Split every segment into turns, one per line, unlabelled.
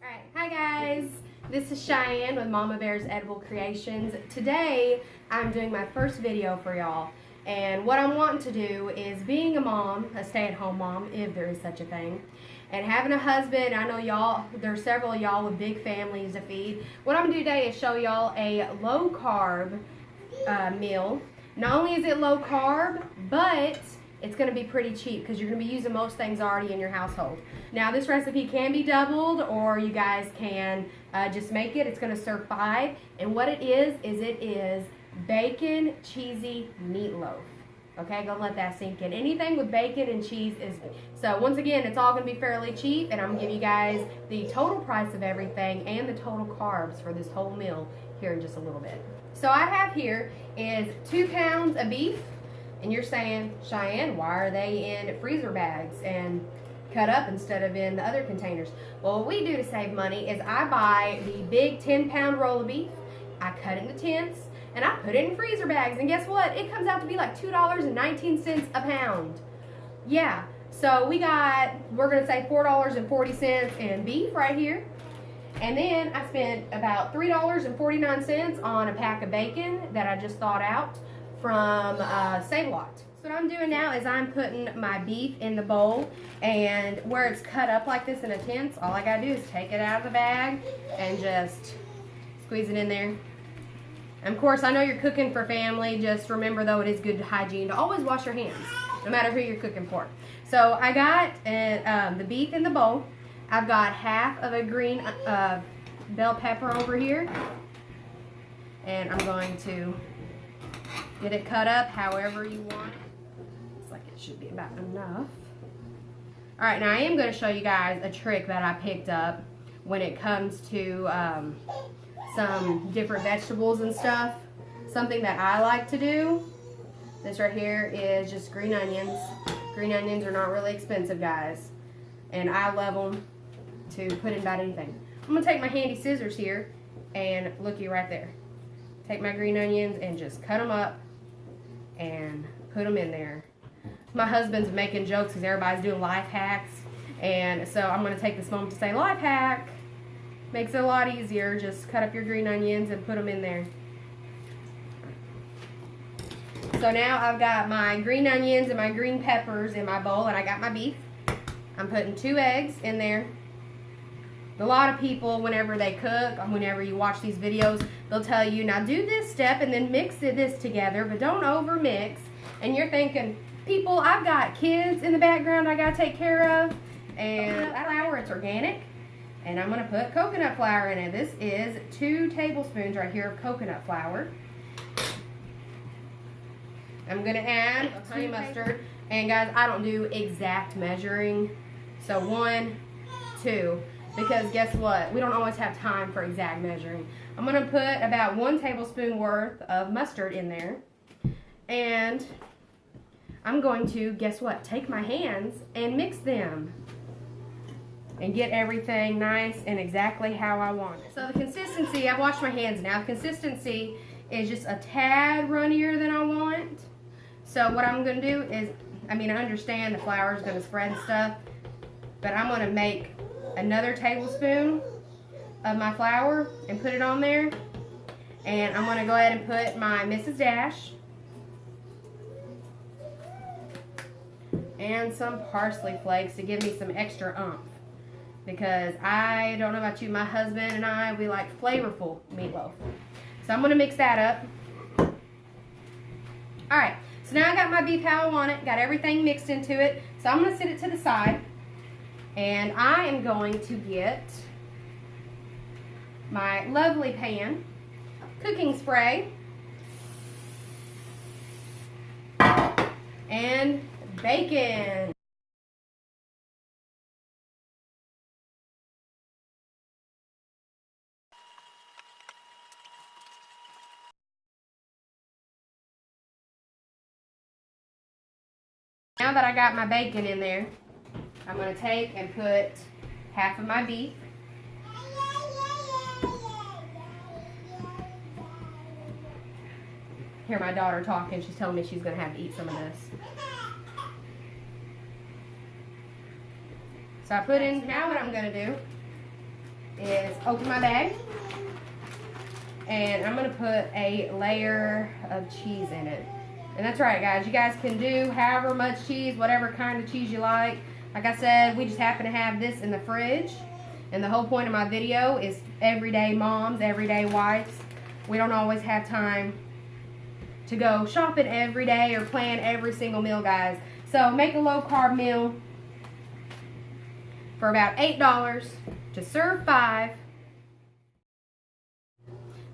Alright, hi guys, this is Cheyenne with Mama Bear's Edible Creations. Today I'm doing my first video for y'all, and what I'm wanting to do is being a mom, a stay-at-home mom if there is such a thing, and having a husband. I know y'all, there's several of y'all with big families to feed. What I'm going to do today is show y'all a low carb meal. Not only is it low carb, but it's going to be pretty cheap because you're going to be using most things already in your household. Now this recipe can be doubled, or you guys can just make it. It's going to serve 5, and what it is bacon cheesy meatloaf. Okay, go let that sink in. Anything with bacon and cheese is, so once again, it's all going to be fairly cheap, and I'm going to give you guys the total price of everything and the total carbs for this whole meal here in just a little bit. So I have here is 2 pounds of beef. And you're saying, Cheyenne, why are they in freezer bags and cut up instead of in the other containers? Well, what we do to save money is I buy the big 10-pound roll of beef, I cut it into tenths, and I put it in freezer bags. And guess what? It comes out to be like $2.19 a pound. Yeah, so we're going to say $4.40 in beef right here. And then I spent about $3.49 on a pack of bacon that I just thawed out from Save-A-Lot. So what I'm doing now is I'm putting my beef in the bowl, and where it's cut up like this in a tenth, all I gotta do is take it out of the bag and just squeeze it in there. And of course, I know you're cooking for family. Just remember though, it is good hygiene to always wash your hands, no matter who you're cooking for. So I got the beef in the bowl. I've got half of a green bell pepper over here, and I'm going to get it cut up however you want. Looks like it should be about enough. Alright, now I am going to show you guys a trick that I picked up when it comes to some different vegetables and stuff. Something that I like to do. This right here is just green onions. Green onions are not really expensive, guys. And I love them to put in about anything. I'm going to take my handy scissors here and looky right there. Take my green onions and just cut them up and put them in there. My husband's making jokes because everybody's doing life hacks, and so I'm going to take this moment to say life hack. Makes it a lot easier. Just cut up your green onions and put them in there. So now I've got my green onions and my green peppers in my bowl, and I got my beef. I'm putting 2 eggs in there. A lot of people, whenever they cook, whenever you watch these videos, they'll tell you, now do this step and then mix this together, but don't over mix. And you're thinking, people, I've got kids in the background I gotta take care of, and flour, it's organic, and I'm gonna put coconut flour in it. This is 2 tablespoons right here of coconut flour. I'm gonna add honey mustard, and guys, I don't do exact measuring, so 1, 2. Because guess what? We don't always have time for exact measuring. I'm going to put about 1 tablespoon worth of mustard in there. And I'm going to, guess what? Take my hands and mix them. And get everything nice and exactly how I want it. So the consistency, I've washed my hands now. The consistency is just a tad runnier than I want. So what I'm going to do is, I understand the flour is going to spread and stuff, but I'm going to make another tablespoon of my flour and put it on there, and I'm going to go ahead and put my Mrs. Dash and some parsley flakes to give me some extra oomph, because I don't know about you, my husband and I, we like flavorful meatloaf. So I'm going to mix that up. Alright, so now I got my beef how I want it, got everything mixed into it, so I'm going to set it to the side. And I am going to get my lovely pan, cooking spray, and bacon. Now that I got my bacon in there, I'm going to take and put half of my beef. Hear my daughter talking. She's telling me she's going to have to eat some of this. So I put in, now what I'm going to do is open my bag. And I'm going to put a layer of cheese in it. And that's right, guys. You guys can do however much cheese, whatever kind of cheese you like. Like I said, we just happen to have this in the fridge. And the whole point of my video is everyday moms, everyday wives. We don't always have time to go shopping every day or plan every single meal, guys. So make a low-carb meal for about $8 to serve 5.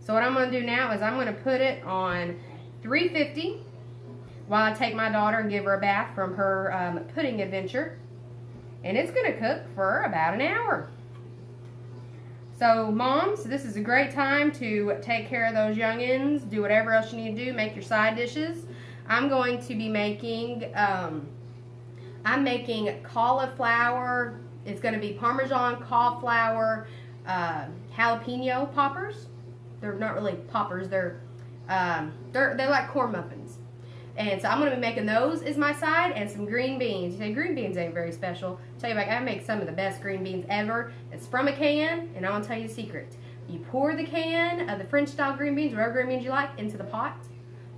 So what I'm going to do now is I'm going to put it on 350 while I take my daughter and give her a bath from her pudding adventure. And it's going to cook for about an hour. So moms, this is a great time to take care of those youngins, do whatever else you need to do, make your side dishes. I'm going to be making, I'm making cauliflower. It's going to be Parmesan cauliflower jalapeno poppers. They're not really poppers. They're like corn muffins. And so I'm going to be making those as my side and some green beans. You say green beans ain't very special. I'll tell you, I make some of the best green beans ever. It's from a can, and I'm going to tell you the secret. You pour the can of the French style green beans, whatever green beans you like, into the pot.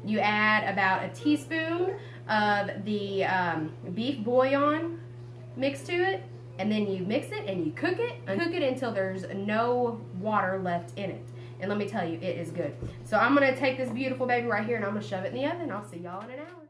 You add about a teaspoon of the beef bouillon mixed to it. And then you mix it and you cook it. And cook it until there's no water left in it. And let me tell you, it is good. So I'm going to take this beautiful baby right here and I'm going to shove it in the oven. I'll see y'all in an hour.